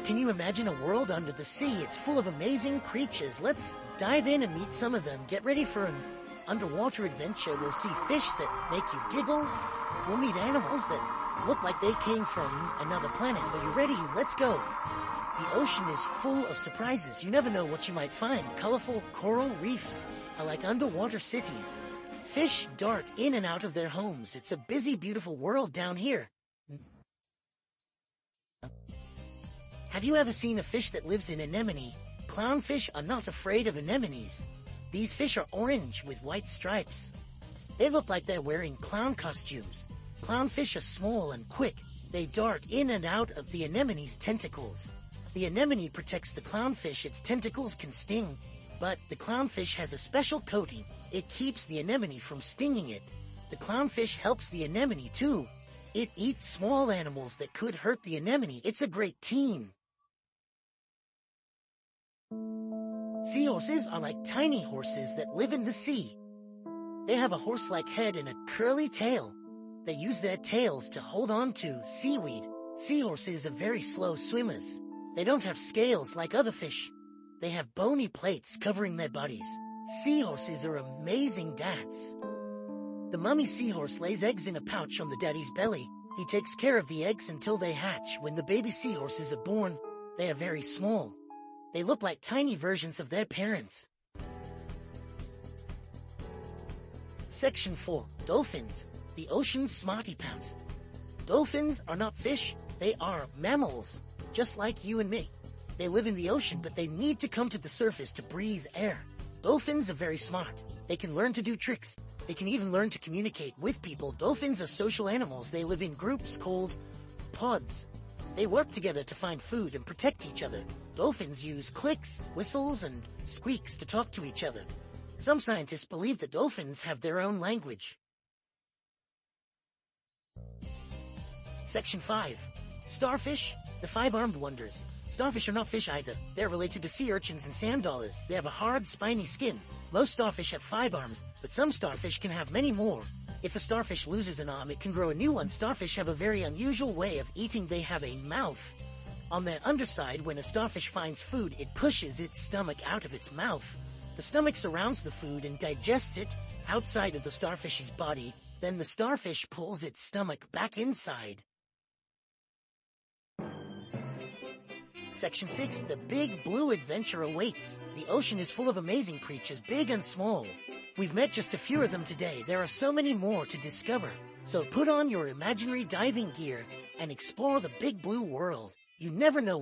Can you imagine a world under the sea? It's full of amazing creatures. Let's dive in and meet some of them. Get ready for an underwater adventure. We'll see fish that make you giggle. We'll meet animals that look like they came from another planet. Are you ready? Let's go. The ocean is full of surprises. You never know what you might find. Colorful coral reefs are like underwater cities. Fish dart in and out of their homes. It's a busy, beautiful world down here. Have you ever seen a fish that lives in anemone? Clownfish are not afraid of anemones. These fish are orange with white stripes. They look like they're wearing clown costumes. Clownfish are small and quick. They dart in and out of the anemone's tentacles. The anemone protects the clownfish. Its tentacles can sting, but the clownfish has a special coating. It keeps the anemone from stinging it. The clownfish helps the anemone too. It eats small animals that could hurt the anemone. It's a great team. Seahorses are like tiny horses that live in the sea. They have a horse-like head and a curly tail. They use their tails to hold on to seaweed. Seahorses are very slow swimmers. They don't have scales like other fish. They have bony plates covering their bodies. Seahorses are amazing dads. The mummy seahorse lays eggs in a pouch on the daddy's belly. He takes care of the eggs until they hatch. When the baby seahorses are born, they are very small. They look like tiny versions of their parents. Section 4. Dolphins, the ocean's smarty pants. Dolphins are not fish, they are mammals, just like you and me. They live in the ocean, but they need to come to the surface to breathe air. Dolphins are very smart. They can learn to do tricks. They can even learn to communicate with people. Dolphins are social animals. They live in groups called pods. They work together to find food and protect each other. Dolphins use clicks, whistles, and squeaks to talk to each other. Some scientists believe that dolphins have their own language. Section 5. Starfish, the five-armed wonders. Starfish are not fish either. They're related to sea urchins and sand dollars. They have a hard, spiny skin. Most starfish have 5 arms, but some starfish can have many more. If a starfish loses an arm, it can grow a new one. Starfish have a very unusual way of eating. They have a mouth. On their underside, when a starfish finds food, it pushes its stomach out of its mouth. The stomach surrounds the food and digests it outside of the starfish's body. Then the starfish pulls its stomach back inside. Section 6. The big blue adventure awaits. The ocean is full of amazing creatures, big and small. We've met just a few of them today. There are so many more to discover. So put on your imaginary diving gear and explore the big blue world. You never know what